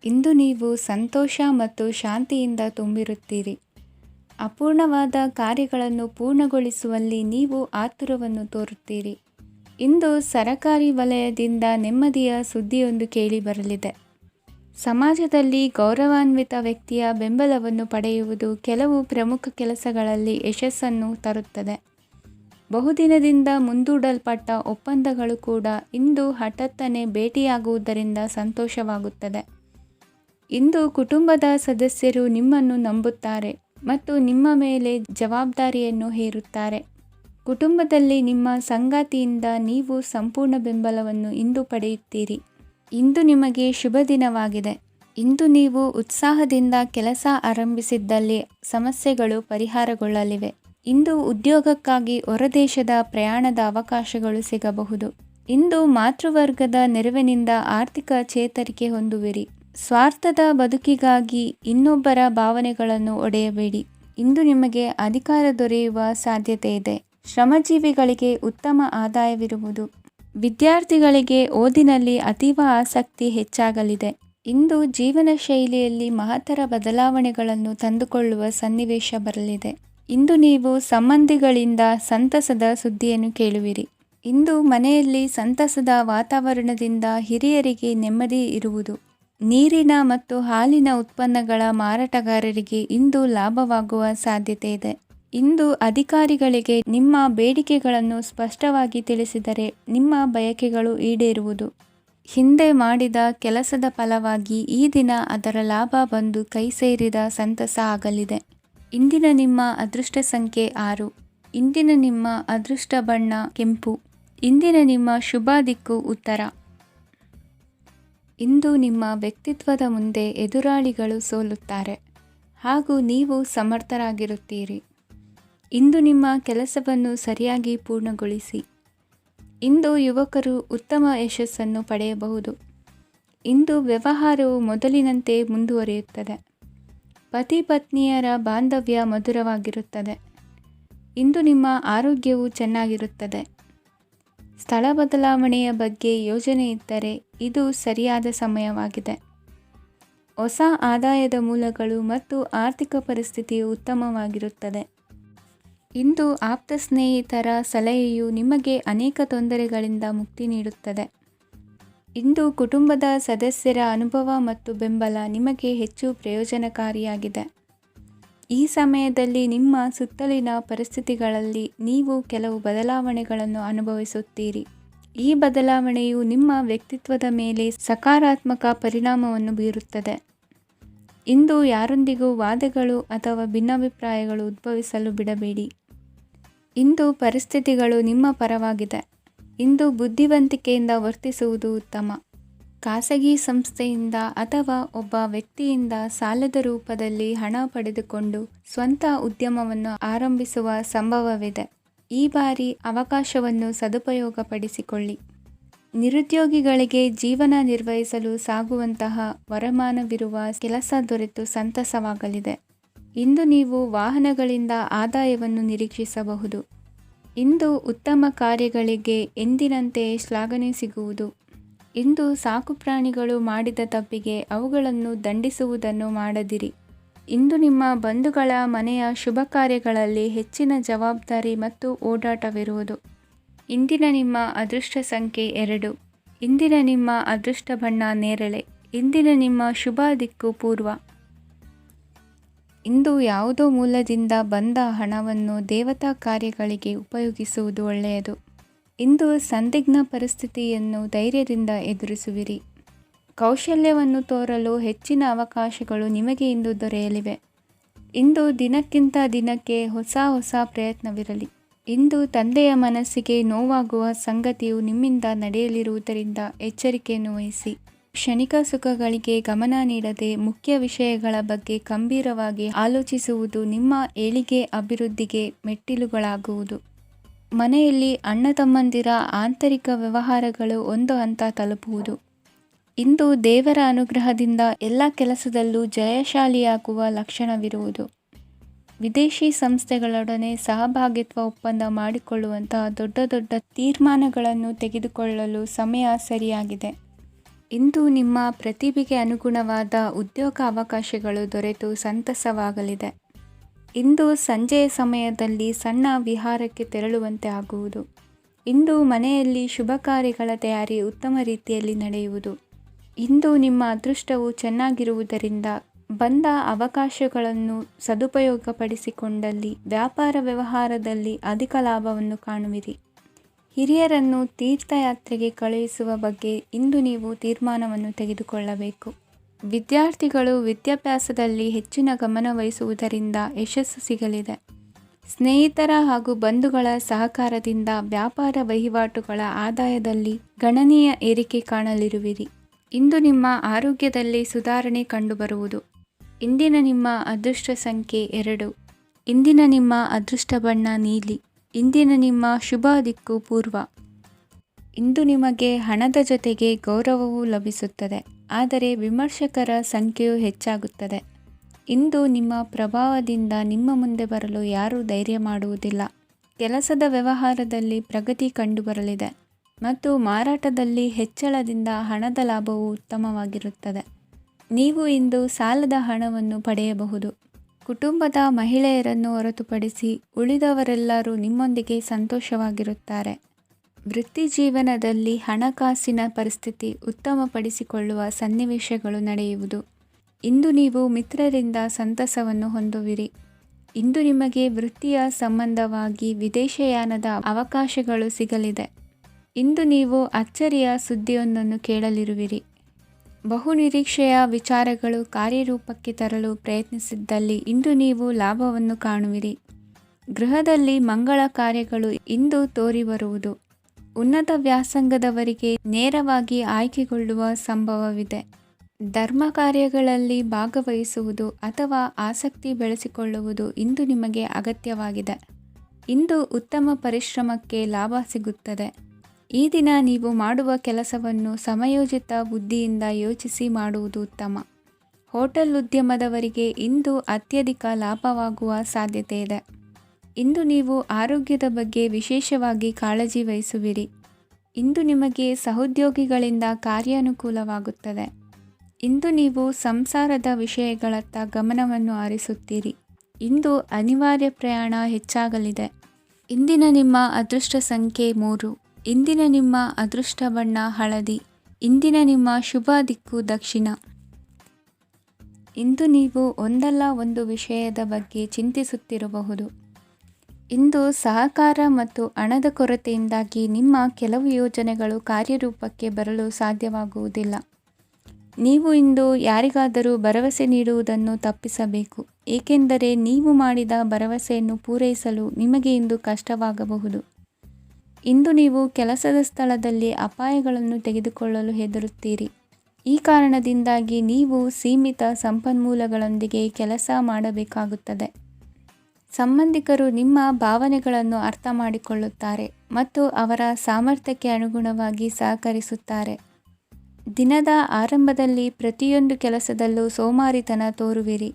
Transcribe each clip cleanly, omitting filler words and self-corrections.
ಇಂದು ನೀವು ಸಂತೋಷ ಮತ್ತು ಶಾಂತಿಯಿಂದ ತುಂಬಿರುತ್ತೀರಿ. ಅಪೂರ್ಣವಾದ ಕಾರ್ಯಗಳನ್ನು ಪೂರ್ಣಗೊಳಿಸುವಲ್ಲಿ ನೀವು ಆತುರವನ್ನು ತೋರುತ್ತೀರಿ. ಇಂದು ಸರಕಾರಿ ವಲಯದಿಂದ ನೆಮ್ಮದಿಯ ಸುದ್ದಿಯೊಂದು ಕೇಳಿಬರಲಿದೆ. ಸಮಾಜದಲ್ಲಿ ಗೌರವಾನ್ವಿತ ವ್ಯಕ್ತಿಯ ಬೆಂಬಲವನ್ನು ಪಡೆಯುವುದು ಕೆಲವು ಪ್ರಮುಖ ಕೆಲಸಗಳಲ್ಲಿ ಯಶಸ್ಸನ್ನು ತರುತ್ತದೆ. ಬಹುದಿನದಿಂದ ಮುಂದೂಡಲ್ಪಟ್ಟ ಒಪ್ಪಂದಗಳು ಕೂಡ ಇಂದು ಹಠಾತ್ತನೆ ಭೇಟಿಯಾಗುವುದರಿಂದ ಸಂತೋಷವಾಗುತ್ತದೆ. ಇಂದು ಕುಟುಂಬದ ಸದಸ್ಯರು ನಿಮ್ಮನ್ನು ನಂಬುತ್ತಾರೆ ಮತ್ತು ನಿಮ್ಮ ಮೇಲೆ ಜವಾಬ್ದಾರಿಯನ್ನು ಹೇರುತ್ತಾರೆ. ಕುಟುಂಬದಲ್ಲಿ ನಿಮ್ಮ ಸಂಗಾತಿಯಿಂದ ನೀವು ಸಂಪೂರ್ಣ ಬೆಂಬಲವನ್ನು ಇಂದು ಪಡೆಯುತ್ತೀರಿ. ಇಂದು ನಿಮಗೆ ಶುಭ ದಿನವಾಗಿದೆ. ಇಂದು ನೀವು ಉತ್ಸಾಹದಿಂದ ಕೆಲಸ ಆರಂಭಿಸಿದ್ದಲ್ಲಿ ಸಮಸ್ಯೆಗಳು ಪರಿಹಾರಗೊಳ್ಳಲಿವೆ. ಇಂದು ಉದ್ಯೋಗಕ್ಕಾಗಿ ಹೊರದೇಶದ ಪ್ರಯಾಣದ ಅವಕಾಶಗಳು ಸಿಗಬಹುದು. ಇಂದು ಮಾತೃವರ್ಗದ ನೆರವಿನಿಂದ ಆರ್ಥಿಕ ಚೇತರಿಕೆ ಹೊಂದುವಿರಿ. ಸ್ವಾರ್ಥದ ಬದುಕಿಗಾಗಿ ಇನ್ನೊಬ್ಬರ ಭಾವನೆಗಳನ್ನು ಒಡೆಯಬೇಡಿ. ಇಂದು ನಿಮಗೆ ಅಧಿಕಾರ ದೊರೆಯುವ ಸಾಧ್ಯತೆ ಇದೆ. ಶ್ರಮಜೀವಿಗಳಿಗೆ ಉತ್ತಮ ಆದಾಯವಿರುವುದು. ವಿದ್ಯಾರ್ಥಿಗಳಿಗೆ ಓದಿನಲ್ಲಿ ಅತೀವ ಆಸಕ್ತಿ ಹೆಚ್ಚಾಗಲಿದೆ. ಇಂದು ಜೀವನ ಶೈಲಿಯಲ್ಲಿ ಮಹತ್ತರ ಬದಲಾವಣೆಗಳನ್ನು ತಂದುಕೊಳ್ಳುವ ಸನ್ನಿವೇಶ ಬರಲಿದೆ. ಇಂದು ನೀವು ಸಂಬಂಧಿಗಳಿಂದ ಸಂತಸದ ಸುದ್ದಿಯನ್ನು ಕೇಳುವಿರಿ. ಇಂದು ಮನೆಯಲ್ಲಿ ಸಂತಸದ ವಾತಾವರಣದಿಂದ ಹಿರಿಯರಿಗೆ ನೆಮ್ಮದಿ ಇರುವುದು. ನೀರಿನ ಮತ್ತು ಹಾಲಿನ ಉತ್ಪನ್ನಗಳ ಮಾರಾಟಗಾರರಿಗೆ ಇಂದು ಲಾಭವಾಗುವ ಸಾಧ್ಯತೆ ಇದೆ. ಇಂದು ಅಧಿಕಾರಿಗಳಿಗೆ ನಿಮ್ಮ ಬೇಡಿಕೆಗಳನ್ನು ಸ್ಪಷ್ಟವಾಗಿ ತಿಳಿಸಿದರೆ ನಿಮ್ಮ ಬಯಕೆಗಳು ಈಡೇರುವುದು. ಹಿಂದೆ ಮಾಡಿದ ಕೆಲಸದ ಫಲವಾಗಿ ಈ ದಿನ ಅದರ ಲಾಭ ಬಂದು ಕೈ ಸೇರಿದ ಸಂತಸ ಆಗಲಿದೆ. ಇಂದಿನ ನಿಮ್ಮ ಅದೃಷ್ಟ ಸಂಖ್ಯೆ 6. ಇಂದಿನ ನಿಮ್ಮ ಅದೃಷ್ಟ ಬಣ್ಣ ಕೆಂಪು. ಇಂದಿನ ನಿಮ್ಮ ಶುಭ ದಿಕ್ಕು ಉತ್ತರ. ಇಂದು ನಿಮ್ಮ ವ್ಯಕ್ತಿತ್ವದ ಮುಂದೆ ಎದುರಾಳಿಗಳು ಸೋಲುತ್ತಾರೆ ಹಾಗೂ ನೀವು ಸಮರ್ಥರಾಗಿರುತ್ತೀರಿ. ಇಂದು ನಿಮ್ಮ ಕೆಲಸವನ್ನು ಸರಿಯಾಗಿ ಪೂರ್ಣಗೊಳಿಸಿ. ಇಂದು ಯುವಕರು ಉತ್ತಮ ಯಶಸ್ಸನ್ನು ಪಡೆಯಬಹುದು. ಇಂದು ವ್ಯವಹಾರವು ಮೊದಲಿನಂತೆ ಮುಂದುವರಿಯುತ್ತದೆ. ಪತಿ ಪತ್ನಿಯರ ಬಾಂಧವ್ಯ ಮಧುರವಾಗಿರುತ್ತದೆ. ಇಂದು ನಿಮ್ಮ ಆರೋಗ್ಯವು ಚೆನ್ನಾಗಿರುತ್ತದೆ. ಸ್ಥಳ ಬದಲಾವಣೆಯ ಬಗ್ಗೆ ಯೋಜನೆ ಇದ್ದರೆ ಇದು ಸರಿಯಾದ ಸಮಯವಾಗಿದೆ. ಹೊಸ ಆದಾಯದ ಮೂಲಗಳು ಮತ್ತು ಆರ್ಥಿಕ ಪರಿಸ್ಥಿತಿಯು ಉತ್ತಮವಾಗಿರುತ್ತದೆ. ಇಂದು ಆಪ್ತ ಸ್ನೇಹಿತರ ಸಲಹೆಯು ನಿಮಗೆ ಅನೇಕ ತೊಂದರೆಗಳಿಂದ ಮುಕ್ತಿ ನೀಡುತ್ತದೆ. ಇಂದು ಕುಟುಂಬದ ಸದಸ್ಯರ ಅನುಭವ ಮತ್ತು ಬೆಂಬಲ ನಿಮಗೆ ಹೆಚ್ಚು ಪ್ರಯೋಜನಕಾರಿಯಾಗಿದೆ. ಈ ಸಮಯದಲ್ಲಿ ನಿಮ್ಮ ಸುತ್ತಲಿನ ಪರಿಸ್ಥಿತಿಗಳಲ್ಲಿ ನೀವು ಕೆಲವು ಬದಲಾವಣೆಗಳನ್ನು ಅನುಭವಿಸುತ್ತೀರಿ. ಈ ಬದಲಾವಣೆಯು ನಿಮ್ಮ ವ್ಯಕ್ತಿತ್ವದ ಮೇಲೆ ಸಕಾರಾತ್ಮಕ ಪರಿಣಾಮವನ್ನು ಬೀರುತ್ತದೆ. ಇಂದು ಯಾರೊಂದಿಗೂ ವಾದಗಳು ಅಥವಾ ಭಿನ್ನಾಭಿಪ್ರಾಯಗಳು ಉದ್ಭವಿಸಲು ಬಿಡಬೇಡಿ. ಇಂದು ಪರಿಸ್ಥಿತಿಗಳು ನಿಮ್ಮ ಪರವಾಗಿದೆ. ಇಂದು ಬುದ್ಧಿವಂತಿಕೆಯಿಂದ ವರ್ತಿಸುವುದು ಉತ್ತಮ. ಖಾಸಗಿ ಸಂಸ್ಥೆಯಿಂದ ಅಥವಾ ಒಬ್ಬ ವ್ಯಕ್ತಿಯಿಂದ ಸಾಲದ ರೂಪದಲ್ಲಿ ಹಣ ಪಡೆದುಕೊಂಡು ಸ್ವಂತ ಉದ್ಯಮವನ್ನು ಆರಂಭಿಸುವ ಸಂಭವವಿದೆ. ಈ ಬಾರಿ ಅವಕಾಶವನ್ನು ಸದುಪಯೋಗಪಡಿಸಿಕೊಳ್ಳಿ. ನಿರುದ್ಯೋಗಿಗಳಿಗೆ ಜೀವನ ನಿರ್ವಹಿಸಲು ಸಾಗುವಂತಹ ವರಮಾನವಿರುವ ಕೆಲಸ ದೊರೆತು ಸಂತಸವಾಗಲಿದೆ. ಇಂದು ನೀವು ವಾಹನಗಳಿಂದ ಆದಾಯವನ್ನು ನಿರೀಕ್ಷಿಸಬಹುದು. ಇಂದು ಉತ್ತಮ ಕಾರ್ಯಗಳಿಗೆ ಎಂದಿನಂತೆ ಶ್ಲಾಘನೆ ಸಿಗುವುದು. ಇಂದು ಸಾಕುಪ್ರಾಣಿಗಳು ಮಾಡಿದ ತಪ್ಪಿಗೆ ಅವುಗಳನ್ನು ದಂಡಿಸುವುದನ್ನು ಮಾಡದಿರಿ. ಇಂದು ನಿಮ್ಮ ಬಂಧುಗಳ ಮನೆಯ ಶುಭ ಕಾರ್ಯಗಳಲ್ಲಿ ಹೆಚ್ಚಿನ ಜವಾಬ್ದಾರಿ ಮತ್ತು ಓಡಾಟವಿರುವುದು. ಇಂದಿನ ನಿಮ್ಮ ಅದೃಷ್ಟ ಸಂಖ್ಯೆ 2. ಇಂದಿನ ನಿಮ್ಮ ಅದೃಷ್ಟ ಬಣ್ಣ ನೇರಳೆ. ಇಂದಿನ ನಿಮ್ಮ ಶುಭ ದಿಕ್ಕು ಪೂರ್ವ. ಇಂದು ಯಾವುದೋ ಮೂಲದಿಂದ ಬಂದ ಹಣವನ್ನು ದೇವತಾ ಕಾರ್ಯಗಳಿಗೆ ಉಪಯೋಗಿಸುವುದು ಒಳ್ಳೆಯದು. ಇಂದು ಸಂದಿಗ್ಧ ಪರಿಸ್ಥಿತಿಯನ್ನು ಧೈರ್ಯದಿಂದ ಎದುರಿಸುವಿರಿ. ಕೌಶಲ್ಯವನ್ನು ತೋರಲು ಹೆಚ್ಚಿನ ಅವಕಾಶಗಳು ನಿಮಗೆ ಇಂದು ದೊರೆಯಲಿವೆ. ಇಂದು ದಿನಕ್ಕಿಂತ ದಿನಕ್ಕೆ ಹೊಸ ಪ್ರಯತ್ನವಿರಲಿ. ಇಂದು ತಂದೆಯ ಮನಸ್ಸಿಗೆ ನೋವಾಗುವ ಸಂಗತಿಯು ನಿಮ್ಮಿಂದ ನಡೆಯಲಿರುವುದರಿಂದ ಎಚ್ಚರಿಕೆಯನ್ನು ವಹಿಸಿ. ಕ್ಷಣಿಕ ಸುಖಗಳಿಗೆ ಗಮನ ನೀಡದೆ ಮುಖ್ಯ ವಿಷಯಗಳ ಬಗ್ಗೆ ಗಂಭೀರವಾಗಿ ಆಲೋಚಿಸುವುದು ನಿಮ್ಮ ಏಳಿಗೆ ಅಭಿವೃದ್ಧಿಗೆ ಮೆಟ್ಟಿಲುಗಳಾಗುವುದು. ಮನೆಯಲ್ಲಿ ಅಣ್ಣ ತಮ್ಮಂದಿರ ಆಂತರಿಕ ವ್ಯವಹಾರಗಳು ಒಂದು ಹಂತ ತಲುಪುವುದು. ಇಂದು ದೇವರ ಅನುಗ್ರಹದಿಂದ ಎಲ್ಲ ಕೆಲಸದಲ್ಲೂ ಜಯಶಾಲಿಯಾಗುವ ಲಕ್ಷಣವಿರುವುದು. ವಿದೇಶಿ ಸಂಸ್ಥೆಗಳೊಡನೆ ಸಹಭಾಗಿತ್ವ ಒಪ್ಪಂದ ಮಾಡಿಕೊಳ್ಳುವಂತಹ ದೊಡ್ಡ ತೀರ್ಮಾನಗಳನ್ನು ತೆಗೆದುಕೊಳ್ಳಲು ಸಮಯ ಸರಿಯಾಗಿದೆ. ಇಂದು ನಿಮ್ಮ ಪ್ರತಿಭೆಗೆ ಅನುಗುಣವಾದ ಉದ್ಯೋಗ ಅವಕಾಶಗಳು ದೊರೆತು ಸಂತಸವಾಗಲಿದೆ. ಇಂದು ಸಂಜೆಯ ಸಮಯದಲ್ಲಿ ಸಣ್ಣ ವಿಹಾರಕ್ಕೆ ತೆರಳುವಂತೆ ಆಗುವುದು. ಇಂದು ಮನೆಯಲ್ಲಿ ಶುಭ ಕಾರ್ಯಗಳ ತಯಾರಿ ಉತ್ತಮ ರೀತಿಯಲ್ಲಿ ನಡೆಯುವುದು. ಇಂದು ನಿಮ್ಮ ಅದೃಷ್ಟವು ಚೆನ್ನಾಗಿರುವುದರಿಂದ ಬಂದ ಅವಕಾಶಗಳನ್ನು ಸದುಪಯೋಗಪಡಿಸಿಕೊಂಡಲ್ಲಿ ವ್ಯಾಪಾರ ವ್ಯವಹಾರದಲ್ಲಿ ಅಧಿಕ ಲಾಭವನ್ನು ಕಾಣುವಿರಿ. ಹಿರಿಯರನ್ನು ತೀರ್ಥಯಾತ್ರೆಗೆ ಕಳುಹಿಸುವ ಬಗ್ಗೆ ಇಂದು ನೀವು ತೀರ್ಮಾನವನ್ನು ತೆಗೆದುಕೊಳ್ಳಬೇಕು. ವಿದ್ಯಾರ್ಥಿಗಳು ವಿದ್ಯಾಭ್ಯಾಸದಲ್ಲಿ ಹೆಚ್ಚಿನ ಗಮನ ವಹಿಸುವುದರಿಂದ ಯಶಸ್ಸು ಸಿಗಲಿದೆ. ಸ್ನೇಹಿತರ ಹಾಗೂ ಬಂಧುಗಳ ಸಹಕಾರದಿಂದ ವ್ಯಾಪಾರ ವಹಿವಾಟುಗಳ ಆದಾಯದಲ್ಲಿ ಗಣನೀಯ ಏರಿಕೆ ಕಾಣಲಿರುವಿರಿ. ಇಂದು ನಿಮ್ಮ ಆರೋಗ್ಯದಲ್ಲಿ ಸುಧಾರಣೆ ಕಂಡುಬರುವುದು. ಇಂದಿನ ನಿಮ್ಮ ಅದೃಷ್ಟ ಸಂಖ್ಯೆ 2. ಇಂದಿನ ನಿಮ್ಮ ಅದೃಷ್ಟ ಬಣ್ಣ ನೀಲಿ. ಇಂದಿನ ನಿಮ್ಮ ಶುಭ ದಿಕ್ಕು ಪೂರ್ವ. ಇಂದು ನಿಮಗೆ ಹಣದ ಜೊತೆಗೆ ಗೌರವವೂ ಲಭಿಸುತ್ತದೆ, ಆದರೆ ವಿಮರ್ಶಕರ ಸಂಖ್ಯೆಯೂ ಹೆಚ್ಚಾಗುತ್ತದೆ. ಇಂದು ನಿಮ್ಮ ಪ್ರಭಾವದಿಂದ ನಿಮ್ಮ ಮುಂದೆ ಬರಲು ಯಾರೂ ಧೈರ್ಯ ಮಾಡುವುದಿಲ್ಲ. ಕೆಲಸದ ವ್ಯವಹಾರದಲ್ಲಿ ಪ್ರಗತಿ ಕಂಡುಬರಲಿದೆ ಮತ್ತು ಮಾರಾಟದಲ್ಲಿ ಹೆಚ್ಚಳದಿಂದ ಹಣದ ಲಾಭವು ಉತ್ತಮವಾಗಿರುತ್ತದೆ. ನೀವು ಇಂದು ಸಾಲದ ಹಣವನ್ನು ಪಡೆಯಬಹುದು. ಕುಟುಂಬದ ಮಹಿಳೆಯರನ್ನು ಹೊರತುಪಡಿಸಿ ಉಳಿದವರೆಲ್ಲರೂ ನಿಮ್ಮೊಂದಿಗೆ ಸಂತೋಷವಾಗಿರುತ್ತಾರೆ. ವೃತ್ತಿ ಜೀವನದಲ್ಲಿ ಹಣಕಾಸಿನ ಪರಿಸ್ಥಿತಿ ಉತ್ತಮಪಡಿಸಿಕೊಳ್ಳುವ ಸನ್ನಿವೇಶಗಳು ನಡೆಯುವುದು. ಇಂದು ನೀವು ಮಿತ್ರರಿಂದ ಸಂತಸವನ್ನು ಹೊಂದುವಿರಿ. ಇಂದು ನಿಮಗೆ ವೃತ್ತಿಯ ಸಂಬಂಧವಾಗಿ ವಿದೇಶಯಾನದ ಅವಕಾಶಗಳು ಸಿಗಲಿದೆ. ಇಂದು ನೀವು ಅಚ್ಚರಿಯ ಸುದ್ದಿಯೊಂದನ್ನು ಕೇಳಲಿರುವಿರಿ. ಬಹುನಿರೀಕ್ಷೆಯ ವಿಚಾರಗಳು ಕಾರ್ಯರೂಪಕ್ಕೆ ತರಲು ಪ್ರಯತ್ನಿಸಿದ್ದಲ್ಲಿ ಇಂದು ನೀವು ಲಾಭವನ್ನು ಕಾಣುವಿರಿ. ಗೃಹದಲ್ಲಿ ಮಂಗಳ ಕಾರ್ಯಗಳು ಇಂದು ತೋರಿಬರುವುದು. ಉನ್ನತ ವ್ಯಾಸಂಗದವರಿಗೆ ನೇರವಾಗಿ ಆಯ್ಕೆಗೊಳ್ಳುವ ಸಂಭವವಿದೆ. ಧರ್ಮ ಕಾರ್ಯಗಳಲ್ಲಿ ಭಾಗವಹಿಸುವುದು ಅಥವಾ ಆಸಕ್ತಿ ಬೆಳೆಸಿಕೊಳ್ಳುವುದು ಇಂದು ನಿಮಗೆ ಅಗತ್ಯವಾಗಿದೆ. ಇಂದು ಉತ್ತಮ ಪರಿಶ್ರಮಕ್ಕೆ ಲಾಭ ಸಿಗುತ್ತದೆ. ಈ ದಿನ ನೀವು ಮಾಡುವ ಕೆಲಸವನ್ನು ಸಮಯೋಚಿತ ಬುದ್ಧಿಯಿಂದ ಯೋಚಿಸಿ ಮಾಡುವುದು ಉತ್ತಮ. ಹೋಟೆಲ್ ಉದ್ಯಮದವರಿಗೆ ಇಂದು ಅತ್ಯಧಿಕ ಲಾಭವಾಗುವ ಸಾಧ್ಯತೆ ಇದೆ. ಇಂದು ನೀವು ಆರೋಗ್ಯದ ಬಗ್ಗೆ ವಿಶೇಷವಾಗಿ ಕಾಳಜಿ ವಹಿಸುವಿರಿ. ಇಂದು ನಿಮಗೆ ಸಹೋದ್ಯೋಗಿಗಳಿಂದ ಕಾರ್ಯಾನುಕೂಲವಾಗುತ್ತದೆ. ಇಂದು ನೀವು ಸಂಸಾರದ ವಿಷಯಗಳತ್ತ ಗಮನವನ್ನು ಹರಿಸುತ್ತೀರಿ. ಇಂದು ಅನಿವಾರ್ಯ ಪ್ರಯಾಣ ಹೆಚ್ಚಾಗಲಿದೆ. ಇಂದಿನ ನಿಮ್ಮ ಅದೃಷ್ಟ ಸಂಖ್ಯೆ 3. ಇಂದಿನ ನಿಮ್ಮ ಅದೃಷ್ಟ ಬಣ್ಣ ಹಳದಿ. ಇಂದಿನ ನಿಮ್ಮ ಶುಭ ದಿಕ್ಕು ದಕ್ಷಿಣ. ಇಂದು ನೀವು ಒಂದಲ್ಲ ಒಂದು ವಿಷಯದ ಬಗ್ಗೆ ಚಿಂತಿಸುತ್ತಿರಬಹುದು. ಇಂದು ಸಹಕಾರ ಮತ್ತು ಹಣದ ಕೊರತೆಯಿಂದಾಗಿ ನಿಮ್ಮ ಕೆಲವು ಯೋಜನೆಗಳು ಕಾರ್ಯರೂಪಕ್ಕೆ ಬರಲು ಸಾಧ್ಯವಾಗುವುದಿಲ್ಲ. ನೀವು ಇಂದು ಯಾರಿಗಾದರೂ ಭರವಸೆ ನೀಡುವುದನ್ನು ತಪ್ಪಿಸಬೇಕು, ಏಕೆಂದರೆ ನೀವು ಮಾಡಿದ ಭರವಸೆಯನ್ನು ಪೂರೈಸಲು ನಿಮಗೆ ಇಂದು ಕಷ್ಟವಾಗಬಹುದು. ಇಂದು ನೀವು ಕೆಲಸದ ಸ್ಥಳದಲ್ಲಿ ಅಪಾಯಗಳನ್ನು ತೆಗೆದುಕೊಳ್ಳಲು ಹೆದರುತ್ತೀರಿ. ಈ ಕಾರಣದಿಂದಾಗಿ ನೀವು ಸೀಮಿತ ಸಂಪನ್ಮೂಲಗಳೊಂದಿಗೆ ಕೆಲಸ ಮಾಡಬೇಕಾಗುತ್ತದೆ. ಸಂಬಂಧಿಕರು ನಿಮ್ಮ ಭಾವನೆಗಳನ್ನು ಅರ್ಥ ಮಾಡಿಕೊಳ್ಳುತ್ತಾರೆ ಮತ್ತು ಅವರ ಸಾಮರ್ಥ್ಯಕ್ಕೆ ಅನುಗುಣವಾಗಿ ಸಹಕರಿಸುತ್ತಾರೆ. ದಿನದ ಆರಂಭದಲ್ಲಿ ಪ್ರತಿಯೊಂದು ಕೆಲಸದಲ್ಲೂ ಸೋಮಾರಿತನ ತೋರುವಿರಿ.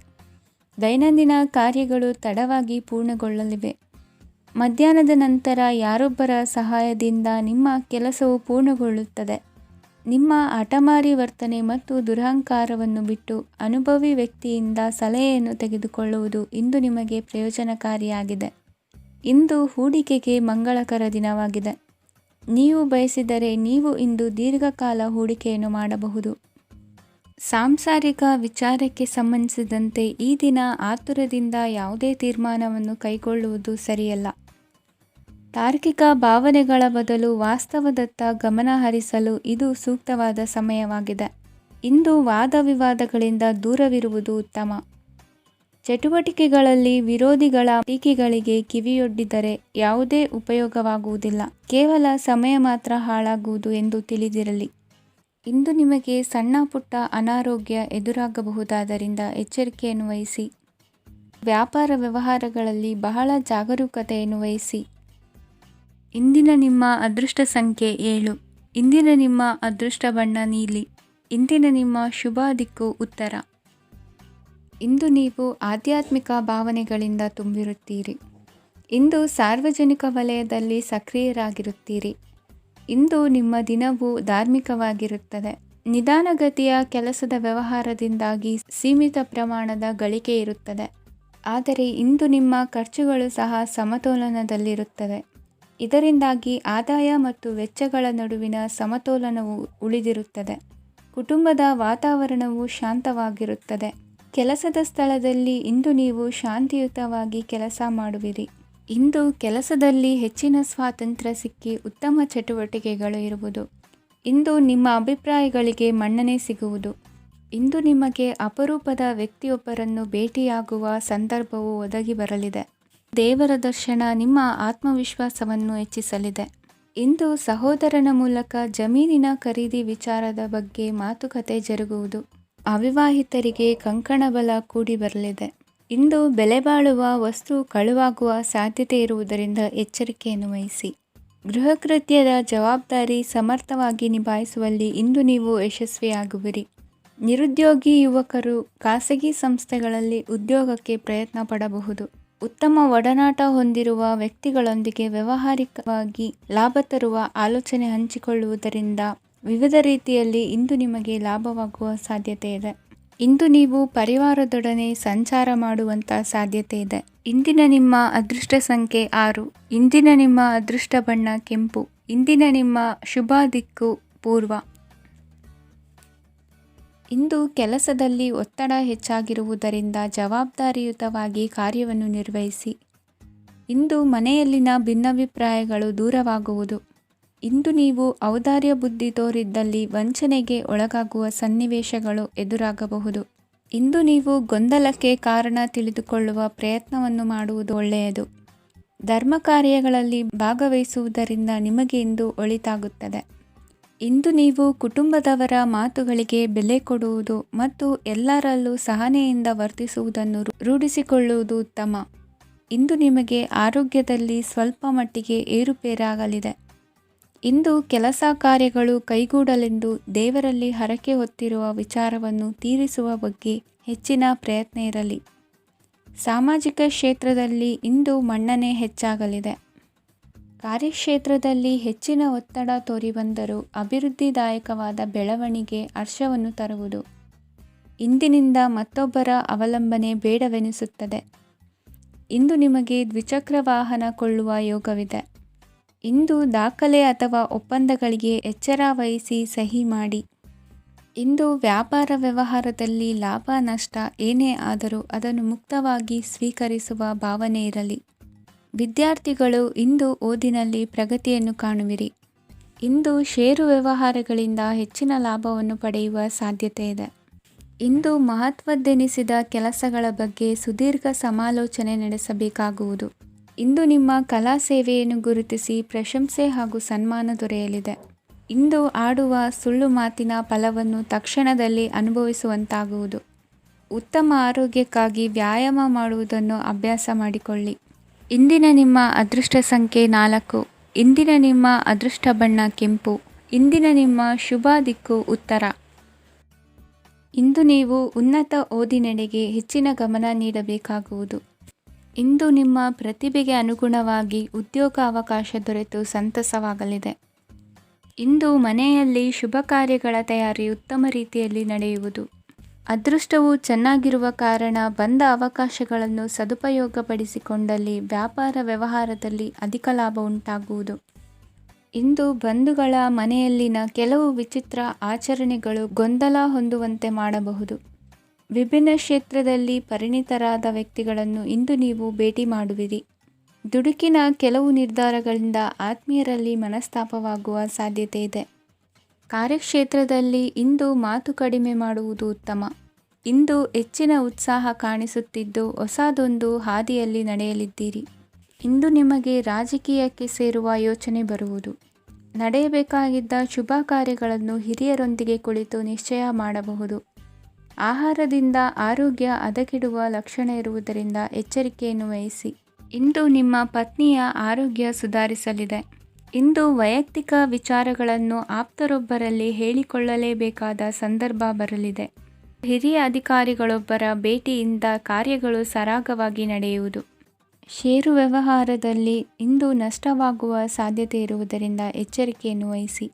ದೈನಂದಿನ ಕಾರ್ಯಗಳು ತಡವಾಗಿ ಪೂರ್ಣಗೊಳ್ಳಲಿವೆ. ಮಧ್ಯಾಹ್ನದ ನಂತರ ಯಾರೊಬ್ಬರ ಸಹಾಯದಿಂದ ನಿಮ್ಮ ಕೆಲಸವು ಪೂರ್ಣಗೊಳ್ಳುತ್ತದೆ. ನಿಮ್ಮ ಹಠಮಾರಿ ವರ್ತನೆ ಮತ್ತು ದುರಹಂಕಾರವನ್ನು ಬಿಟ್ಟು ಅನುಭವಿ ವ್ಯಕ್ತಿಯಿಂದ ಸಲಹೆಯನ್ನು ತೆಗೆದುಕೊಳ್ಳುವುದು ಇಂದು ನಿಮಗೆ ಪ್ರಯೋಜನಕಾರಿಯಾಗಿದೆ. ಇಂದು ಹೂಡಿಕೆಗೆ ಮಂಗಳಕರ ದಿನವಾಗಿದೆ. ನೀವು ಬಯಸಿದರೆ ನೀವು ಇಂದು ದೀರ್ಘಕಾಲ ಹೂಡಿಕೆಯನ್ನು ಮಾಡಬಹುದು. ಸಾಂಸಾರಿಕ ವಿಚಾರಕ್ಕೆ ಸಂಬಂಧಿಸಿದಂತೆ ಈ ದಿನ ಆತುರದಿಂದ ಯಾವುದೇ ತೀರ್ಮಾನವನ್ನು ಕೈಗೊಳ್ಳುವುದು ಸರಿಯಲ್ಲ. ತಾರ್ಕಿಕ ಭಾವನೆಗಳ ಬದಲು ವಾಸ್ತವದತ್ತ ಗಮನ ಹರಿಸಲು ಇದು ಸೂಕ್ತವಾದ ಸಮಯವಾಗಿದೆ. ಇಂದು ವಾದ ವಿವಾದಗಳಿಂದ ದೂರವಿರುವುದು ಉತ್ತಮ. ಚಟುವಟಿಕೆಗಳಲ್ಲಿ ವಿರೋಧಿಗಳ ಟೀಕೆಗಳಿಗೆ ಕಿವಿಯೊಡ್ಡಿದರೆ ಯಾವುದೇ ಉಪಯೋಗವಾಗುವುದಿಲ್ಲ, ಕೇವಲ ಸಮಯ ಮಾತ್ರ ಹಾಳಾಗುವುದು ಎಂದು ತಿಳಿದಿರಲಿ. ಇಂದು ನಿಮಗೆ ಸಣ್ಣ ಪುಟ್ಟ ಅನಾರೋಗ್ಯ ಎದುರಾಗಬಹುದಾದ್ದರಿಂದ ಎಚ್ಚರಿಕೆಯನ್ನು ವಹಿಸಿ. ವ್ಯಾಪಾರ ವ್ಯವಹಾರಗಳಲ್ಲಿ ಬಹಳ ಜಾಗರೂಕತೆಯನ್ನು ವಹಿಸಿ. ಇಂದಿನ ನಿಮ್ಮ ಅದೃಷ್ಟ ಸಂಖ್ಯೆ 7. ಇಂದಿನ ನಿಮ್ಮ ಅದೃಷ್ಟ ಬಣ್ಣ ನೀಲಿ. ಇಂದಿನ ನಿಮ್ಮ ಶುಭ ದಿಕ್ಕು ಉತ್ತರ. ಇಂದು ನೀವು ಆಧ್ಯಾತ್ಮಿಕ ಭಾವನೆಗಳಿಂದ ತುಂಬಿರುತ್ತೀರಿ. ಇಂದು ಸಾರ್ವಜನಿಕ ವಲಯದಲ್ಲಿ ಸಕ್ರಿಯರಾಗಿರುತ್ತೀರಿ. ಇಂದು ನಿಮ್ಮ ದಿನವು ಧಾರ್ಮಿಕವಾಗಿರುತ್ತದೆ. ನಿಧಾನಗತಿಯ ಕೆಲಸದ ವ್ಯವಹಾರದಿಂದಾಗಿ ಸೀಮಿತ ಪ್ರಮಾಣದ ಗಳಿಕೆ ಇರುತ್ತದೆ. ಆದರೆ ಇಂದು ನಿಮ್ಮ ಖರ್ಚುಗಳು ಸಹ ಸಮತೋಲನದಲ್ಲಿರುತ್ತವೆ. ಇದರಿಂದಾಗಿ ಆದಾಯ ಮತ್ತು ವೆಚ್ಚಗಳ ನಡುವಿನ ಸಮತೋಲನವು ಉಳಿದಿರುತ್ತದೆ. ಕುಟುಂಬದ ವಾತಾವರಣವು ಶಾಂತವಾಗಿರುತ್ತದೆ. ಕೆಲಸದ ಸ್ಥಳದಲ್ಲಿ ಇಂದು ನೀವು ಶಾಂತಿಯುತವಾಗಿ ಕೆಲಸ ಮಾಡುವಿರಿ. ಇಂದು ಕೆಲಸದಲ್ಲಿ ಹೆಚ್ಚಿನ ಸ್ವಾತಂತ್ರ್ಯ ಸಿಕ್ಕಿ ಉತ್ತಮ ಚಟುವಟಿಕೆಗಳು ಇರುವುದು. ಇಂದು ನಿಮ್ಮ ಅಭಿಪ್ರಾಯಗಳಿಗೆ ಮನ್ನಣೆ ಸಿಗುವುದು. ಇಂದು ನಿಮಗೆ ಅಪರೂಪದ ವ್ಯಕ್ತಿಯೊಬ್ಬರನ್ನು ಭೇಟಿಯಾಗುವ ಸಂದರ್ಭವು ಒದಗಿ ಬರಲಿದೆ. ದೇವರ ದರ್ಶನ ನಿಮ್ಮ ಆತ್ಮವಿಶ್ವಾಸವನ್ನು ಹೆಚ್ಚಿಸಲಿದೆ. ಇಂದು ಸಹೋದರನ ಮೂಲಕ ಜಮೀನಿನ ಖರೀದಿ ವಿಚಾರದ ಬಗ್ಗೆ ಮಾತುಕತೆ ಜರುಗುವುದು. ಅವಿವಾಹಿತರಿಗೆ ಕಂಕಣ ಬಲ ಕೂಡಿ ಬರಲಿದೆ. ಇಂದು ಬೆಲೆಬಾಳುವ ವಸ್ತು ಕಳುವಾಗುವ ಸಾಧ್ಯತೆ ಇರುವುದರಿಂದ ಎಚ್ಚರಿಕೆಯನ್ನು ವಹಿಸಿ. ಗೃಹ ಕೃತ್ಯದ ಜವಾಬ್ದಾರಿ ಸಮರ್ಥವಾಗಿ ನಿಭಾಯಿಸುವಲ್ಲಿ ಇಂದು ನೀವು ಯಶಸ್ವಿಯಾಗುವಿರಿ. ನಿರುದ್ಯೋಗಿ ಯುವಕರು ಖಾಸಗಿ ಸಂಸ್ಥೆಗಳಲ್ಲಿ ಉದ್ಯೋಗಕ್ಕೆ ಪ್ರಯತ್ನ ಪಡಬಹುದು. ಉತ್ತಮ ಒಡನಾಟ ಹೊಂದಿರುವ ವ್ಯಕ್ತಿಗಳೊಂದಿಗೆ ವ್ಯಾವಹಾರಿಕವಾಗಿ ಲಾಭ ತರುವ ಆಲೋಚನೆ ಹಂಚಿಕೊಳ್ಳುವುದರಿಂದ ವಿವಿಧ ರೀತಿಯಲ್ಲಿ ಇಂದು ನಿಮಗೆ ಲಾಭವಾಗುವ ಸಾಧ್ಯತೆ ಇದೆ. ಇಂದು ನೀವು ಪರಿವಾರದೊಡನೆ ಸಂಚಾರ ಮಾಡುವಂಥ ಸಾಧ್ಯತೆ ಇದೆ. ಇಂದಿನ ನಿಮ್ಮ ಅದೃಷ್ಟ ಸಂಖ್ಯೆ 6. ಇಂದಿನ ನಿಮ್ಮ ಅದೃಷ್ಟ ಬಣ್ಣ ಕೆಂಪು. ಇಂದಿನ ನಿಮ್ಮ ಶುಭ ದಿಕ್ಕು ಪೂರ್ವ. ಇಂದು ಕೆಲಸದಲ್ಲಿ ಒತ್ತಡ ಹೆಚ್ಚಾಗಿರುವುದರಿಂದ ಜವಾಬ್ದಾರಿಯುತವಾಗಿ ಕಾರ್ಯವನ್ನು ನಿರ್ವಹಿಸಿ. ಇಂದು ಮನೆಯಲ್ಲಿನ ಭಿನ್ನಾಭಿಪ್ರಾಯಗಳು ದೂರವಾಗುವುದು. ಇಂದು ನೀವು ಔದಾರ್ಯ ಬುದ್ಧಿ ತೋರಿದ್ದಲ್ಲಿ ವಂಚನೆಗೆ ಒಳಗಾಗುವ ಸನ್ನಿವೇಶಗಳು ಎದುರಾಗಬಹುದು. ಇಂದು ನೀವು ಗೊಂದಲಕ್ಕೆ ಕಾರಣ ತಿಳಿದುಕೊಳ್ಳುವ ಪ್ರಯತ್ನವನ್ನು ಮಾಡುವುದು ಒಳ್ಳೆಯದು. ಧರ್ಮ ಕಾರ್ಯಗಳಲ್ಲಿ ಭಾಗವಹಿಸುವುದರಿಂದ ನಿಮಗೆ ಇಂದು ಒಳಿತಾಗುತ್ತದೆ. ಇಂದು ನೀವು ಕುಟುಂಬದವರ ಮಾತುಗಳಿಗೆ ಬೆಲೆ ಕೊಡುವುದು ಮತ್ತು ಎಲ್ಲರಲ್ಲೂ ಸಹನೆಯಿಂದ ವರ್ತಿಸುವುದನ್ನು ರೂಢಿಸಿಕೊಳ್ಳುವುದು ಉತ್ತಮ. ಇಂದು ನಿಮಗೆ ಆರೋಗ್ಯದಲ್ಲಿ ಸ್ವಲ್ಪ ಮಟ್ಟಿಗೆ ಏರುಪೇರಾಗಲಿದೆ. ಇಂದು ಕೆಲಸ ಕಾರ್ಯಗಳು ಕೈಗೂಡಲೆಂದು ದೇವರಲ್ಲಿ ಹರಕೆ ಹೊತ್ತಿರುವ ವಿಚಾರವನ್ನು ತೀರಿಸುವ ಬಗ್ಗೆ ಹೆಚ್ಚಿನ ಪ್ರಯತ್ನ ಇರಲಿ. ಸಾಮಾಜಿಕ ಕ್ಷೇತ್ರದಲ್ಲಿ ಇಂದು ಮನ್ನಣೆ ಹೆಚ್ಚಾಗಲಿದೆ. ಕಾರ್ಯಕ್ಷೇತ್ರದಲ್ಲಿ ಹೆಚ್ಚಿನ ಒತ್ತಡ ತೋರಿಬಂದರೂ ಅಭಿವೃದ್ಧಿದಾಯಕವಾದ ಬೆಳವಣಿಗೆ ಹರ್ಷವನ್ನು ತರುವುದು. ಇಂದಿನಿಂದ ಮತ್ತೊಬ್ಬರ ಅವಲಂಬನೆ ಬೇಡವೆನಿಸುತ್ತದೆ. ಇಂದು ನಿಮಗೆ ದ್ವಿಚಕ್ರ ವಾಹನ ಕೊಳ್ಳುವ ಯೋಗವಿದೆ. ಇಂದು ದಾಖಲೆ ಅಥವಾ ಒಪ್ಪಂದಗಳಿಗೆ ಎಚ್ಚರ ವಹಿಸಿ ಸಹಿ ಮಾಡಿ. ಇಂದು ವ್ಯಾಪಾರ ವ್ಯವಹಾರದಲ್ಲಿ ಲಾಭ ನಷ್ಟ ಏನೇ ಆದರೂ ಅದನ್ನು ಮುಕ್ತವಾಗಿ ಸ್ವೀಕರಿಸುವ ಭಾವನೆ ಇರಲಿ. ವಿದ್ಯಾರ್ಥಿಗಳು ಇಂದು ಓದಿನಲ್ಲಿ ಪ್ರಗತಿಯನ್ನು ಕಾಣುವಿರಿ. ಇಂದು ಷೇರು ವ್ಯವಹಾರಗಳಿಂದ ಹೆಚ್ಚಿನ ಲಾಭವನ್ನು ಪಡೆಯುವ ಸಾಧ್ಯತೆ ಇದೆ. ಇಂದು ಮಹತ್ವದ್ದೆನಿಸಿದ ಕೆಲಸಗಳ ಬಗ್ಗೆ ಸುದೀರ್ಘ ಸಮಾಲೋಚನೆ ನಡೆಸಬೇಕಾಗುವುದು. ಇಂದು ನಿಮ್ಮ ಕಲಾ ಸೇವೆಯನ್ನು ಗುರುತಿಸಿ ಪ್ರಶಂಸೆ ಹಾಗೂ ಸನ್ಮಾನ ದೊರೆಯಲಿದೆ. ಇಂದು ಆಡುವ ಸುಳ್ಳು ಮಾತಿನ ಫಲವನ್ನು ತಕ್ಷಣದಲ್ಲಿ ಅನುಭವಿಸುವಂತಾಗುವುದು. ಉತ್ತಮ ಆರೋಗ್ಯಕ್ಕಾಗಿ ವ್ಯಾಯಾಮ ಮಾಡುವುದನ್ನು ಅಭ್ಯಾಸ ಮಾಡಿಕೊಳ್ಳಿ. ಇಂದಿನ ನಿಮ್ಮ ಅದೃಷ್ಟ ಸಂಖ್ಯೆ 4. ಇಂದಿನ ನಿಮ್ಮ ಅದೃಷ್ಟ ಬಣ್ಣ ಕೆಂಪು. ಇಂದಿನ ನಿಮ್ಮ ಶುಭ ದಿಕ್ಕು ಉತ್ತರ. ಇಂದು ನೀವು ಉನ್ನತ ಓದಿನೆಡೆಗೆ ಹೆಚ್ಚಿನ ಗಮನ ನೀಡಬೇಕಾಗುವುದು. ಇಂದು ನಿಮ್ಮ ಪ್ರತಿಭೆಗೆ ಅನುಗುಣವಾಗಿ ಉದ್ಯೋಗ ಅವಕಾಶ ದೊರೆತು ಸಂತಸವಾಗಲಿದೆ. ಇಂದು ಮನೆಯಲ್ಲಿ ಶುಭ ಕಾರ್ಯಗಳ ತಯಾರಿ ಉತ್ತಮ ರೀತಿಯಲ್ಲಿ ನಡೆಯುವುದು. ಅದೃಷ್ಟವು ಚೆನ್ನಾಗಿರುವ ಕಾರಣ ಬಂದ ಅವಕಾಶಗಳನ್ನು ಸದುಪಯೋಗಪಡಿಸಿಕೊಂಡಲ್ಲಿ ವ್ಯಾಪಾರ ವ್ಯವಹಾರದಲ್ಲಿ ಅಧಿಕ ಲಾಭ ಉಂಟಾಗುವುದು. ಇಂದು ಬಂಧುಗಳ ಮನೆಯಲ್ಲಿನ ಕೆಲವು ವಿಚಿತ್ರ ಆಚರಣೆಗಳು ಗೊಂದಲ ಹೊಂದುವಂತೆ ಮಾಡಬಹುದು. ವಿಭಿನ್ನ ಕ್ಷೇತ್ರದಲ್ಲಿ ಪರಿಣಿತರಾದ ವ್ಯಕ್ತಿಗಳನ್ನು ಇಂದು ನೀವು ಭೇಟಿ ಮಾಡುವಿರಿ. ದುಡುಕಿನ ಕೆಲವು ನಿರ್ಧಾರಗಳಿಂದ ಆತ್ಮೀಯರಲ್ಲಿ ಮನಸ್ತಾಪವಾಗುವ ಸಾಧ್ಯತೆ ಇದೆ. ಕಾರ್ಯಕ್ಷೇತ್ರದಲ್ಲಿ ಇಂದು ಮಾತು ಕಡಿಮೆ ಮಾಡುವುದು ಉತ್ತಮ. ಇಂದು ಹೆಚ್ಚಿನ ಉತ್ಸಾಹ ಕಾಣಿಸುತ್ತಿದ್ದು ಹೊಸದೊಂದು ಹಾದಿಯಲ್ಲಿ ನಡೆಯಲಿದ್ದೀರಿ. ಇಂದು ನಿಮಗೆ ರಾಜಕೀಯಕ್ಕೆ ಸೇರುವ ಯೋಚನೆ ಬರುವುದು. ನಡೆಯಬೇಕಾಗಿದ್ದ ಶುಭ ಕಾರ್ಯಗಳನ್ನು ಹಿರಿಯರೊಂದಿಗೆ ಕುಳಿತು ನಿಶ್ಚಯ ಮಾಡಬಹುದು. ಆಹಾರದಿಂದ ಆರೋಗ್ಯ ಹದಗೆಡುವ ಲಕ್ಷಣ ಇರುವುದರಿಂದ ಎಚ್ಚರಿಕೆಯನ್ನು ವಹಿಸಿ. ಇಂದು ನಿಮ್ಮ ಪತ್ನಿಯ ಆರೋಗ್ಯ ಸುಧಾರಿಸಲಿದೆ. ಇಂದು ವೈಯಕ್ತಿಕ ವಿಚಾರಗಳನ್ನು ಆಪ್ತರೊಬ್ಬರಲ್ಲಿ ಹೇಳಿಕೊಳ್ಳಲೇಬೇಕಾದ ಸಂದರ್ಭ ಬರಲಿದೆ. ಹಿರಿಯ ಅಧಿಕಾರಿಗಳೊಬ್ಬರ ಭೇಟಿಯಿಂದ ಕಾರ್ಯಗಳು ಸರಾಗವಾಗಿ ನಡೆಯುವುದು. ಷೇರು ವ್ಯವಹಾರದಲ್ಲಿ ಇಂದು ನಷ್ಟವಾಗುವ ಸಾಧ್ಯತೆ ಇರುವುದರಿಂದ ಎಚ್ಚರಿಕೆಯನ್ನು ವಹಿಸಿ.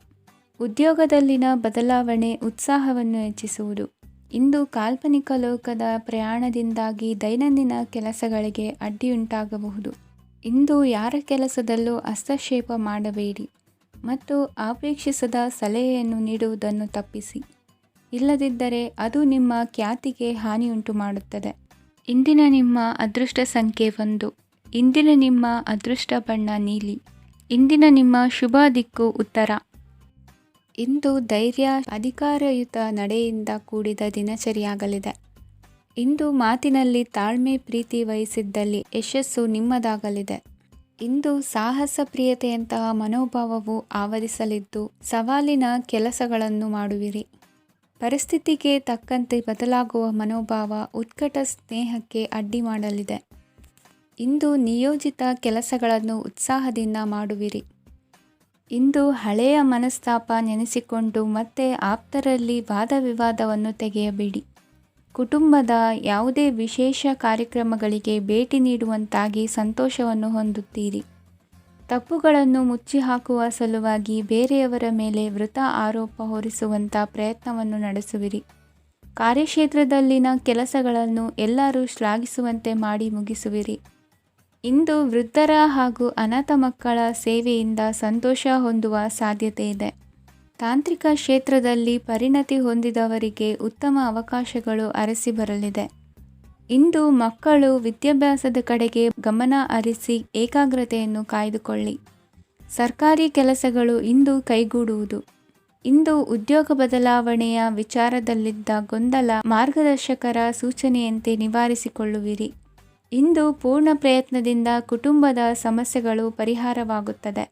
ಉದ್ಯೋಗದಲ್ಲಿನ ಬದಲಾವಣೆ ಉತ್ಸಾಹವನ್ನು ಹೆಚ್ಚಿಸುವುದು. ಇಂದು ಕಾಲ್ಪನಿಕ ಲೋಕದ ಪ್ರಯಾಣದಿಂದಾಗಿ ದೈನಂದಿನ ಕೆಲಸಗಳಿಗೆ ಅಡ್ಡಿಯುಂಟಾಗಬಹುದು. ಇಂದು ಯಾರ ಕೆಲಸದಲ್ಲೂ ಹಸ್ತಕ್ಷೇಪ ಮಾಡಬೇಡಿ ಮತ್ತು ಅಪೇಕ್ಷಿಸದ ಸಲಹೆಯನ್ನು ನೀಡುವುದನ್ನು ತಪ್ಪಿಸಿ. ಇಲ್ಲದಿದ್ದರೆ ಅದು ನಿಮ್ಮ ಖ್ಯಾತಿಗೆ ಹಾನಿಯುಂಟು ಮಾಡುತ್ತದೆ. ಇಂದಿನ ನಿಮ್ಮ ಅದೃಷ್ಟ ಸಂಖ್ಯೆ 1. ಇಂದಿನ ನಿಮ್ಮ ಅದೃಷ್ಟ ಬಣ್ಣ ನೀಲಿ. ಇಂದಿನ ನಿಮ್ಮ ಶುಭ ದಿಕ್ಕು ಉತ್ತರ. ಇಂದು ಧೈರ್ಯ, ಅಧಿಕಾರಯುತ ನಡೆಯಿಂದ ಕೂಡಿದ ದಿನಚರಿಯಾಗಲಿದೆ. ಇಂದು ಮಾತಿನಲ್ಲಿ ತಾಳ್ಮೆ, ಪ್ರೀತಿ ವಹಿಸಿದ್ದಲ್ಲಿ ಯಶಸ್ಸು ನಿಮ್ಮದಾಗಲಿದೆ. ಇಂದು ಸಾಹಸ ಪ್ರಿಯತೆಯಂತಹ ಮನೋಭಾವವು ಆವರಿಸಲಿದ್ದು ಸವಾಲಿನ ಕೆಲಸಗಳನ್ನು ಮಾಡುವಿರಿ. ಪರಿಸ್ಥಿತಿಗೆ ತಕ್ಕಂತೆ ಬದಲಾಗುವ ಮನೋಭಾವ ಉತ್ಕಟ ಸ್ನೇಹಕ್ಕೆ ಅಡ್ಡಿ ಮಾಡಲಿದೆ. ಇಂದು ನಿಯೋಜಿತ ಕೆಲಸಗಳನ್ನು ಉತ್ಸಾಹದಿಂದ ಮಾಡುವಿರಿ. ಇಂದು ಹಳೆಯ ಮನಸ್ತಾಪ ನೆನೆಸಿಕೊಂಡು ಮತ್ತೆ ಆಪ್ತರಲ್ಲಿ ವಾದ ವಿವಾದವನ್ನು ತೆಗೆಯಬೇಡಿ. ಕುಟುಂಬದ ಯಾವುದೇ ವಿಶೇಷ ಕಾರ್ಯಕ್ರಮಗಳಿಗೆ ಭೇಟಿ ನೀಡುವಂತಾಗಿ ಸಂತೋಷವನ್ನು ಹೊಂದುತ್ತೀರಿ. ತಪ್ಪುಗಳನ್ನು ಮುಚ್ಚಿಹಾಕುವ ಸಲುವಾಗಿ ಬೇರೆಯವರ ಮೇಲೆ ವೃಥಾ ಆರೋಪ ಹೊರಿಸುವಂಥ ಪ್ರಯತ್ನವನ್ನು ನಡೆಸುವಿರಿ. ಕಾರ್ಯಕ್ಷೇತ್ರದಲ್ಲಿನ ಕೆಲಸಗಳನ್ನು ಎಲ್ಲರೂ ಶ್ಲಾಘಿಸುವಂತೆ ಮಾಡಿ ಮುಗಿಸುವಿರಿ. ಇಂದು ವೃದ್ಧರ ಹಾಗೂ ಅನಾಥ ಮಕ್ಕಳ ಸೇವೆಯಿಂದ ಸಂತೋಷ ಹೊಂದುವ ಸಾಧ್ಯತೆ ಇದೆ. ತಾಂತ್ರಿಕ ಕ್ಷೇತ್ರದಲ್ಲಿ ಪರಿಣತಿ ಹೊಂದಿದವರಿಗೆ ಉತ್ತಮ ಅವಕಾಶಗಳು ಅರಸಿ ಬರಲಿದೆ. ಇಂದು ಮಕ್ಕಳು ವಿದ್ಯಾಭ್ಯಾಸದ ಕಡೆಗೆ ಗಮನ ಹರಿಸಿ ಏಕಾಗ್ರತೆಯನ್ನು ಕಾಯ್ದುಕೊಳ್ಳಿ. ಸರ್ಕಾರಿ ಕೆಲಸಗಳು ಇಂದು ಕೈಗೂಡುವುದು. ಇಂದು ಉದ್ಯೋಗ ಬದಲಾವಣೆಯ ವಿಚಾರದಲ್ಲಿದ್ದ ಗೊಂದಲ ಮಾರ್ಗದರ್ಶಕರ ಸೂಚನೆಯಂತೆ ನಿವಾರಿಸಿಕೊಳ್ಳುವಿರಿ. ಇಂದು ಪೂರ್ಣ ಪ್ರಯತ್ನದಿಂದ ಕುಟುಂಬದ ಸಮಸ್ಯೆಗಳು ಪರಿಹಾರವಾಗುತ್ತದೆ.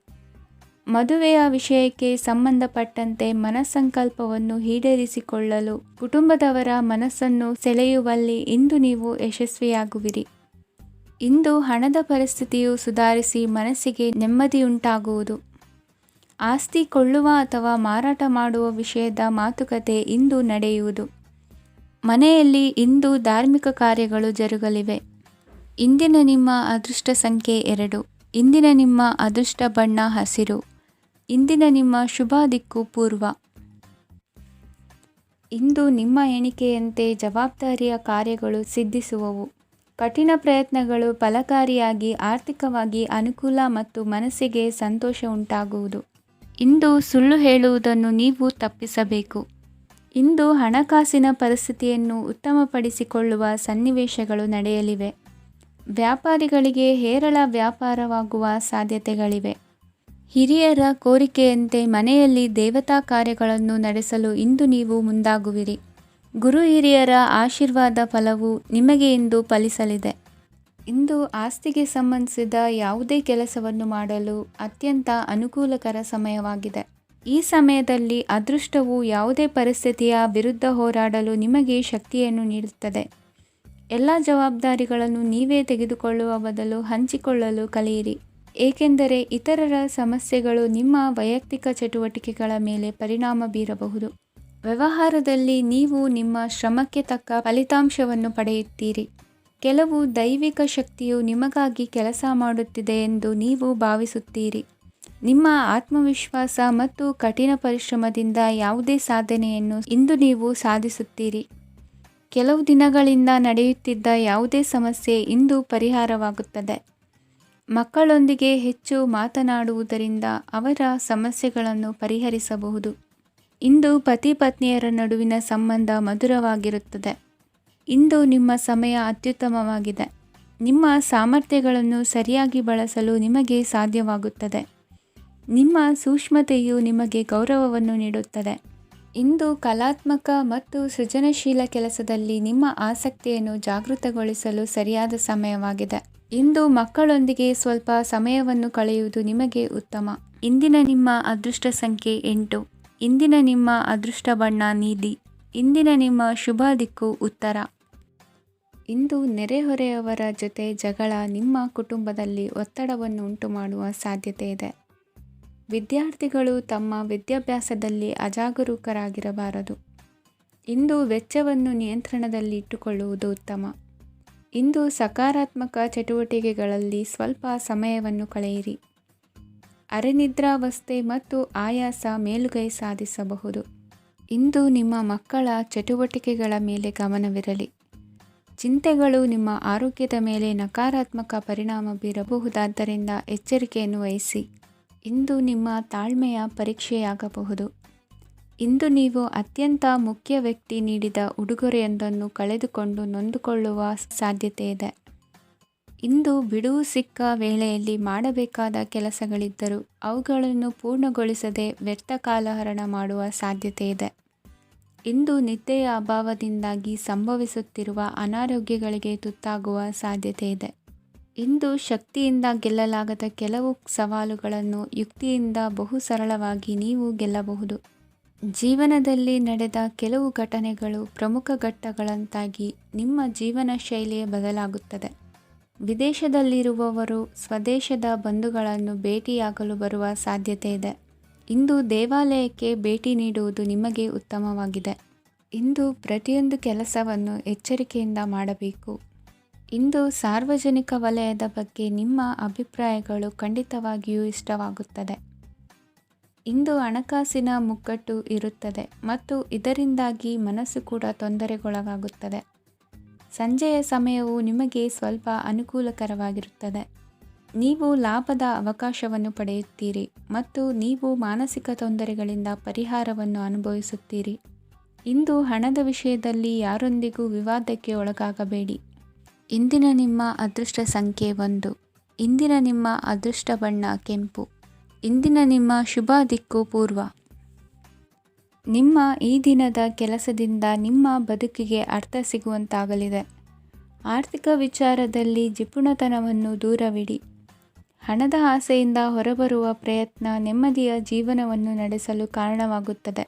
ಮದುವೆಯ ವಿಷಯಕ್ಕೆ ಸಂಬಂಧಪಟ್ಟಂತೆ ಮನಸ್ಸಂಕಲ್ಪವನ್ನು ಈಡೇರಿಸಿಕೊಳ್ಳಲು ಕುಟುಂಬದವರ ಮನಸ್ಸನ್ನು ಸೆಳೆಯುವಲ್ಲಿ ಇಂದು ನೀವು ಯಶಸ್ವಿಯಾಗುವಿರಿ. ಇಂದು ಹಣದ ಪರಿಸ್ಥಿತಿಯು ಸುಧಾರಿಸಿ ಮನಸ್ಸಿಗೆ ನೆಮ್ಮದಿಯುಂಟಾಗುವುದು. ಆಸ್ತಿ ಕೊಳ್ಳುವ ಅಥವಾ ಮಾರಾಟ ಮಾಡುವ ವಿಷಯದ ಮಾತುಕತೆ ಇಂದು ನಡೆಯುವುದು. ಮನೆಯಲ್ಲಿ ಇಂದು ಧಾರ್ಮಿಕ ಕಾರ್ಯಗಳು ಜರುಗಲಿವೆ. ಇಂದಿನ ನಿಮ್ಮ ಅದೃಷ್ಟ ಸಂಖ್ಯೆ 2. ಇಂದಿನ ನಿಮ್ಮ ಅದೃಷ್ಟ ಬಣ್ಣ ಹಸಿರು. ಇಂದಿನ ನಿಮ್ಮ ಶುಭ ದಿಕ್ಕು ಪೂರ್ವ. ಇಂದು ನಿಮ್ಮ ಎಣಿಕೆಯಂತೆ ಜವಾಬ್ದಾರಿಯ ಕಾರ್ಯಗಳು ಸಿದ್ಧಿಸುವವು. ಕಠಿಣ ಪ್ರಯತ್ನಗಳು ಫಲಕಾರಿಯಾಗಿ ಆರ್ಥಿಕವಾಗಿ ಅನುಕೂಲ ಮತ್ತು ಮನಸ್ಸಿಗೆ ಸಂತೋಷ ಉಂಟಾಗುವುದು. ಇಂದು ಸುಳ್ಳು ಹೇಳುವುದನ್ನು ನೀವು ತಪ್ಪಿಸಬೇಕು. ಇಂದು ಹಣಕಾಸಿನ ಪರಿಸ್ಥಿತಿಯನ್ನು ಉತ್ತಮಪಡಿಸಿಕೊಳ್ಳುವ ಸನ್ನಿವೇಶಗಳು ನಡೆಯಲಿವೆ. ವ್ಯಾಪಾರಿಗಳಿಗೆ ಹೇರಳ ವ್ಯಾಪಾರವಾಗುವ ಸಾಧ್ಯತೆಗಳಿವೆ. ಹಿರಿಯರ ಕೋರಿಕೆಯಂತೆ ಮನೆಯಲ್ಲಿ ದೇವತಾ ಕಾರ್ಯಗಳನ್ನು ನಡೆಸಲು ಇಂದು ನೀವು ಮುಂದಾಗುವಿರಿ. ಗುರು ಹಿರಿಯರ ಆಶೀರ್ವಾದ ಫಲವು ನಿಮಗೆ ಇಂದು ಫಲಿಸಲಿದೆ. ಇಂದು ಆಸ್ತಿಗೆ ಸಂಬಂಧಿಸಿದ ಯಾವುದೇ ಕೆಲಸವನ್ನು ಮಾಡಲು ಅತ್ಯಂತ ಅನುಕೂಲಕರ ಸಮಯವಾಗಿದೆ. ಈ ಸಮಯದಲ್ಲಿ ಅದೃಷ್ಟವು ಯಾವುದೇ ಪರಿಸ್ಥಿತಿಯ ವಿರುದ್ಧ ಹೋರಾಡಲು ನಿಮಗೆ ಶಕ್ತಿಯನ್ನು ನೀಡುತ್ತದೆ. ಎಲ್ಲ ಜವಾಬ್ದಾರಿಗಳನ್ನು ನೀವೇ ತೆಗೆದುಕೊಳ್ಳುವ ಬದಲು ಹಂಚಿಕೊಳ್ಳಲು ಕಲಿಯಿರಿ. ಏಕೆಂದರೆ ಇತರರ ಸಮಸ್ಯೆಗಳು ನಿಮ್ಮ ವೈಯಕ್ತಿಕ ಚಟುವಟಿಕೆಗಳ ಮೇಲೆ ಪರಿಣಾಮ ಬೀರಬಹುದು. ವ್ಯವಹಾರದಲ್ಲಿ ನೀವು ನಿಮ್ಮ ಶ್ರಮಕ್ಕೆ ತಕ್ಕ ಫಲಿತಾಂಶವನ್ನು ಪಡೆಯುತ್ತೀರಿ. ಕೆಲವು ದೈವಿಕ ಶಕ್ತಿಯು ನಿಮಗಾಗಿ ಕೆಲಸ ಮಾಡುತ್ತಿದೆ ಎಂದು ನೀವು ಭಾವಿಸುತ್ತೀರಿ. ನಿಮ್ಮ ಆತ್ಮವಿಶ್ವಾಸ ಮತ್ತು ಕಠಿಣ ಪರಿಶ್ರಮದಿಂದ ಯಾವುದೇ ಸಾಧನೆಯನ್ನು ಇಂದು ನೀವು ಸಾಧಿಸುತ್ತೀರಿ. ಕೆಲವು ದಿನಗಳಿಂದ ನಡೆಯುತ್ತಿದ್ದ ಯಾವುದೇ ಸಮಸ್ಯೆ ಇಂದು ಪರಿಹಾರವಾಗುತ್ತದೆ. ಮಕ್ಕಳೊಂದಿಗೆ ಹೆಚ್ಚು ಮಾತನಾಡುವುದರಿಂದ ಅವರ ಸಮಸ್ಯೆಗಳನ್ನು ಪರಿಹರಿಸಬಹುದು. ಇಂದು ಪತಿ ಪತ್ನಿಯರ ನಡುವಿನ ಸಂಬಂಧ ಮಧುರವಾಗಿರುತ್ತದೆ. ಇಂದು ನಿಮ್ಮ ಸಮಯ ಅತ್ಯುತ್ತಮವಾಗಿದೆ. ನಿಮ್ಮ ಸಾಮರ್ಥ್ಯಗಳನ್ನು ಸರಿಯಾಗಿ ಬಳಸಲು ನಿಮಗೆ ಸಾಧ್ಯವಾಗುತ್ತದೆ. ನಿಮ್ಮ ಸೂಕ್ಷ್ಮತೆಯು ನಿಮಗೆ ಗೌರವವನ್ನು ನೀಡುತ್ತದೆ. ಇಂದು ಕಲಾತ್ಮಕ ಮತ್ತು ಸೃಜನಶೀಲ ಕೆಲಸದಲ್ಲಿ ನಿಮ್ಮ ಆಸಕ್ತಿಯನ್ನು ಜಾಗೃತಗೊಳಿಸಲು ಸರಿಯಾದ ಸಮಯವಾಗಿದೆ. ಇಂದು ಮಕ್ಕಳೊಂದಿಗೆ ಸ್ವಲ್ಪ ಸಮಯವನ್ನು ಕಳೆಯುವುದು ನಿಮಗೆ ಉತ್ತಮ. ಇಂದಿನ ನಿಮ್ಮ ಅದೃಷ್ಟ ಸಂಖ್ಯೆ 8. ಇಂದಿನ ನಿಮ್ಮ ಅದೃಷ್ಟ ಬಣ್ಣ ನೀಲಿ. ಇಂದಿನ ನಿಮ್ಮ ಶುಭ ದಿಕ್ಕು ಉತ್ತರ. ಇಂದು ನೆರೆಹೊರೆಯವರ ಜೊತೆ ಜಗಳ ನಿಮ್ಮ ಕುಟುಂಬದಲ್ಲಿ ಒತ್ತಡವನ್ನು ಉಂಟುಮಾಡುವ ಸಾಧ್ಯತೆ ಇದೆ. ವಿದ್ಯಾರ್ಥಿಗಳು ತಮ್ಮ ವಿದ್ಯಾಭ್ಯಾಸದಲ್ಲಿ ಅಜಾಗರೂಕರಾಗಿರಬಾರದು. ಇಂದು ವೆಚ್ಚವನ್ನು ನಿಯಂತ್ರಣದಲ್ಲಿ ಇಟ್ಟುಕೊಳ್ಳುವುದು ಉತ್ತಮ. ಇಂದು ಸಕಾರಾತ್ಮಕ ಚಟುವಟಿಕೆಗಳಲ್ಲಿ ಸ್ವಲ್ಪ ಸಮಯವನ್ನು ಕಳೆಯಿರಿ. ಅರೆನಿದ್ರಾವಸ್ಥೆ ಮತ್ತು ಆಯಾಸ ಮೇಲುಗೈ ಸಾಧಿಸಬಹುದು. ಇಂದು ನಿಮ್ಮ ಮಕ್ಕಳ ಚಟುವಟಿಕೆಗಳ ಮೇಲೆ ಗಮನವಿರಲಿ. ಚಿಂತೆಗಳು ನಿಮ್ಮ ಆರೋಗ್ಯದ ಮೇಲೆ ನಕಾರಾತ್ಮಕ ಪರಿಣಾಮ ಬೀರಬಹುದಾದ್ದರಿಂದ ಎಚ್ಚರಿಕೆಯನ್ನು ವಹಿಸಿ. ಇಂದು ನಿಮ್ಮ ತಾಳ್ಮೆಯ ಪರೀಕ್ಷೆಯಾಗಬಹುದು. ಇಂದು ನೀವು ಅತ್ಯಂತ ಮುಖ್ಯ ವ್ಯಕ್ತಿ ನೀಡಿದ ಉಡುಗೊರೆಯೊಂದನ್ನು ಕಳೆದುಕೊಂಡು ನೊಂದುಕೊಳ್ಳುವ ಸಾಧ್ಯತೆ ಇದೆ. ಇಂದು ಬಿಡುವು ಸಿಕ್ಕ ವೇಳೆಯಲ್ಲಿ ಮಾಡಬೇಕಾದ ಕೆಲಸಗಳಿದ್ದರೂ ಅವುಗಳನ್ನು ಪೂರ್ಣಗೊಳಿಸದೆ ವ್ಯರ್ಥ ಕಾಲಹರಣ ಮಾಡುವ ಸಾಧ್ಯತೆ ಇದೆ. ಇಂದು ನಿದ್ದೆಯ ಅಭಾವದಿಂದಾಗಿ ಸಂಭವಿಸುತ್ತಿರುವ ಅನಾರೋಗ್ಯಗಳಿಗೆ ತುತ್ತಾಗುವ ಸಾಧ್ಯತೆ ಇದೆ. ಇಂದು ಶಕ್ತಿಯಿಂದ ಗೆಲ್ಲಲಾಗದ ಕೆಲವು ಸವಾಲುಗಳನ್ನು ಯುಕ್ತಿಯಿಂದ ಬಹು ಸರಳವಾಗಿ ನೀವು ಗೆಲ್ಲಬಹುದು. ಜೀವನದಲ್ಲಿ ನಡೆದ ಕೆಲವು ಘಟನೆಗಳು ಪ್ರಮುಖ ಘಟ್ಟಗಳಂತಾಗಿ ನಿಮ್ಮ ಜೀವನ ಶೈಲಿಯೇ ಬದಲಾಗುತ್ತದೆ. ವಿದೇಶದಲ್ಲಿರುವವರು ಸ್ವದೇಶದ ಬಂಧುಗಳನ್ನು ಭೇಟಿಯಾಗಲು ಬರುವ ಸಾಧ್ಯತೆ ಇದೆ. ಇಂದು ದೇವಾಲಯಕ್ಕೆ ಭೇಟಿ ನೀಡುವುದು ನಿಮಗೆ ಉತ್ತಮವಾಗಿದೆ. ಇಂದು ಪ್ರತಿಯೊಂದು ಕೆಲಸವನ್ನು ಎಚ್ಚರಿಕೆಯಿಂದ ಮಾಡಬೇಕು. ಇಂದು ಸಾರ್ವಜನಿಕ ವಲಯದ ಬಗ್ಗೆ ನಿಮ್ಮ ಅಭಿಪ್ರಾಯಗಳು ಖಂಡಿತವಾಗಿಯೂ ಇಷ್ಟವಾಗುತ್ತದೆ. ಇಂದು ಹಣಕಾಸಿನ ಮುಗ್ಗಟ್ಟು ಇರುತ್ತದೆ ಮತ್ತು ಇದರಿಂದಾಗಿ ಮನಸ್ಸು ಕೂಡ ತೊಂದರೆಗೊಳಗಾಗುತ್ತದೆ. ಸಂಜೆಯ ಸಮಯವು ನಿಮಗೆ ಸ್ವಲ್ಪ ಅನುಕೂಲಕರವಾಗಿರುತ್ತದೆ. ನೀವು ಲಾಭದ ಅವಕಾಶವನ್ನು ಪಡೆಯುತ್ತೀರಿ ಮತ್ತು ನೀವು ಮಾನಸಿಕ ತೊಂದರೆಗಳಿಂದ ಪರಿಹಾರವನ್ನು ಅನುಭವಿಸುತ್ತೀರಿ. ಇಂದು ಹಣದ ವಿಷಯದಲ್ಲಿ ಯಾರೊಂದಿಗೂ ವಿವಾದಕ್ಕೆ ಒಳಗಾಗಬೇಡಿ. ಇಂದಿನ ನಿಮ್ಮ ಅದೃಷ್ಟ ಸಂಖ್ಯೆ 1. ಇಂದಿನ ನಿಮ್ಮ ಅದೃಷ್ಟ ಬಣ್ಣ ಕೆಂಪು. ಇಂದಿನ ನಿಮ್ಮ ಶುಭ ದಿಕ್ಕು ಪೂರ್ವ. ನಿಮ್ಮ ಈ ದಿನದ ಕೆಲಸದಿಂದ ನಿಮ್ಮ ಬದುಕಿಗೆ ಅರ್ಥ ಸಿಗುವಂತಾಗಲಿದೆ. ಆರ್ಥಿಕ ವಿಚಾರದಲ್ಲಿ ಜಿಪುಣತನವನ್ನು ದೂರವಿಡಿ. ಹಣದ ಆಸೆಯಿಂದ ಹೊರಬರುವ ಪ್ರಯತ್ನ ನೆಮ್ಮದಿಯ ಜೀವನವನ್ನು ನಡೆಸಲು ಕಾರಣವಾಗುತ್ತದೆ.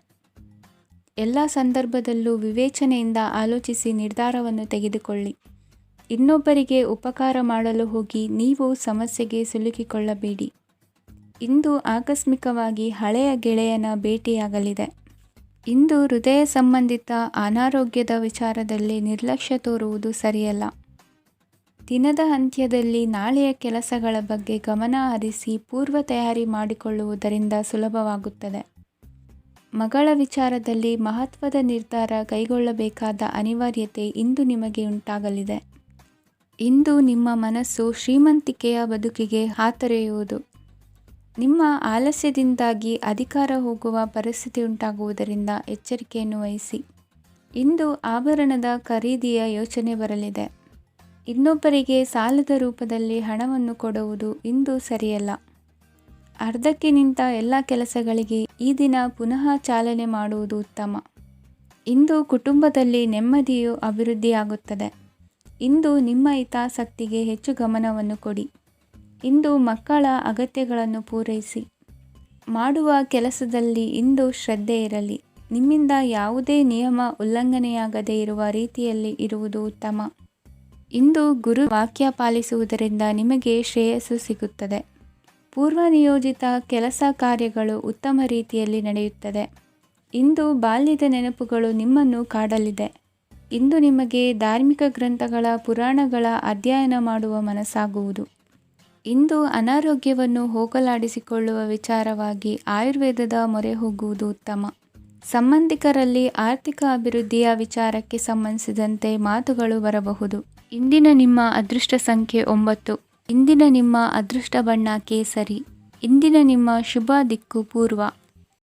ಎಲ್ಲ ಸಂದರ್ಭದಲ್ಲೂ ವಿವೇಚನೆಯಿಂದ ಆಲೋಚಿಸಿ ನಿರ್ಧಾರವನ್ನು ತೆಗೆದುಕೊಳ್ಳಿ. ಇನ್ನೊಬ್ಬರಿಗೆ ಉಪಕಾರ ಮಾಡಲು ಹೋಗಿ ನೀವು ಸಮಸ್ಯೆಗೆ ಸಿಲುಕಿಕೊಳ್ಳಬೇಡಿ. ಇಂದು ಆಕಸ್ಮಿಕವಾಗಿ ಹಳೆಯ ಗೆಳೆಯನ ಭೇಟಿಯಾಗಲಿದೆ. ಇಂದು ಹೃದಯ ಸಂಬಂಧಿತ ಅನಾರೋಗ್ಯದ ವಿಚಾರದಲ್ಲಿ ನಿರ್ಲಕ್ಷ್ಯ ತೋರುವುದು ಸರಿಯಲ್ಲ. ದಿನದ ಅಂತ್ಯದಲ್ಲಿ ನಾಳೆಯ ಕೆಲಸಗಳ ಬಗ್ಗೆ ಗಮನ ಹರಿಸಿ ಪೂರ್ವ ತಯಾರಿ ಮಾಡಿಕೊಳ್ಳುವುದರಿಂದ ಸುಲಭವಾಗುತ್ತದೆ. ಮಗಳ ವಿಚಾರದಲ್ಲಿ ಮಹತ್ವದ ನಿರ್ಧಾರ ಕೈಗೊಳ್ಳಬೇಕಾದ ಅನಿವಾರ್ಯತೆ ಇಂದು ನಿಮಗೆ ಉಂಟಾಗಲಿದೆ. ಇಂದು ನಿಮ್ಮ ಮನಸ್ಸು ಶ್ರೀಮಂತಿಕೆಯ ಬದುಕಿಗೆ ಹಾತೊರೆಯುವುದು. ನಿಮ್ಮ ಆಲಸ್ಯದಿಂದಾಗಿ ಅಧಿಕಾರ ಹೋಗುವ ಪರಿಸ್ಥಿತಿ ಉಂಟಾಗುವುದರಿಂದ ಎಚ್ಚರಿಕೆಯನ್ನು ವಹಿಸಿ. ಇಂದು ಆಭರಣದ ಖರೀದಿಯ ಯೋಚನೆ ಬರಲಿದೆ. ಇನ್ನೊಬ್ಬರಿಗೆ ಸಾಲದ ರೂಪದಲ್ಲಿ ಹಣವನ್ನು ಕೊಡುವುದು ಇಂದು ಸರಿಯಲ್ಲ. ಅರ್ಧಕ್ಕೆ ನಿಂತ ಎಲ್ಲ ಕೆಲಸಗಳಿಗೆ ಈ ದಿನ ಪುನಃ ಚಾಲನೆ ಮಾಡುವುದು ಉತ್ತಮ. ಇಂದು ಕುಟುಂಬದಲ್ಲಿ ನೆಮ್ಮದಿಯು ಅಭಿವೃದ್ಧಿಯಾಗುತ್ತದೆ. ಇಂದು ನಿಮ್ಮ ಹಿತಾಸಕ್ತಿಗೆ ಹೆಚ್ಚು ಗಮನವನ್ನು ಕೊಡಿ. ಇಂದು ಮಕ್ಕಳ ಅಗತ್ಯಗಳನ್ನು ಪೂರೈಸಿ. ಮಾಡುವ ಕೆಲಸದಲ್ಲಿ ಇಂದು ಶ್ರದ್ಧೆ ಇರಲಿ. ನಿಮ್ಮಿಂದ ಯಾವುದೇ ನಿಯಮ ಉಲ್ಲಂಘನೆಯಾಗದೇ ಇರುವ ರೀತಿಯಲ್ಲಿ ಇರುವುದು ಉತ್ತಮ. ಇಂದು ಗುರು ವಾಕ್ಯ ಪಾಲಿಸುವುದರಿಂದ ನಿಮಗೆ ಶ್ರೇಯಸ್ಸು ಸಿಗುತ್ತದೆ. ಪೂರ್ವ ನಿಯೋಜಿತ ಕೆಲಸ ಕಾರ್ಯಗಳು ಉತ್ತಮ ರೀತಿಯಲ್ಲಿ ನಡೆಯುತ್ತದೆ. ಇಂದು ಬಾಲ್ಯದ ನೆನಪುಗಳು ನಿಮ್ಮನ್ನು ಕಾಡಲಿದೆ. ಇಂದು ನಿಮಗೆ ಧಾರ್ಮಿಕ ಗ್ರಂಥಗಳ ಪುರಾಣಗಳ ಅಧ್ಯಯನ ಮಾಡುವ ಮನಸ್ಸಾಗುವುದು. ಇಂದು ಅನಾರೋಗ್ಯವನ್ನು ಹೋಗಲಾಡಿಸಿಕೊಳ್ಳುವ ವಿಚಾರವಾಗಿ ಆಯುರ್ವೇದದ ಮೊರೆ ಹೋಗುವುದು ಉತ್ತಮ. ಸಂಬಂಧಿಕರಲ್ಲಿ ಆರ್ಥಿಕ ಅಭಿವೃದ್ಧಿಯ ವಿಚಾರಕ್ಕೆ ಸಂಬಂಧಿಸಿದಂತೆ ಮಾತುಗಳು ಬರಬಹುದು. ಇಂದಿನ ನಿಮ್ಮ ಅದೃಷ್ಟ ಸಂಖ್ಯೆ 9. ಇಂದಿನ ನಿಮ್ಮ ಅದೃಷ್ಟ ಬಣ್ಣ ಕೇಸರಿ. ಇಂದಿನ ನಿಮ್ಮ ಶುಭ ದಿಕ್ಕು ಪೂರ್ವ.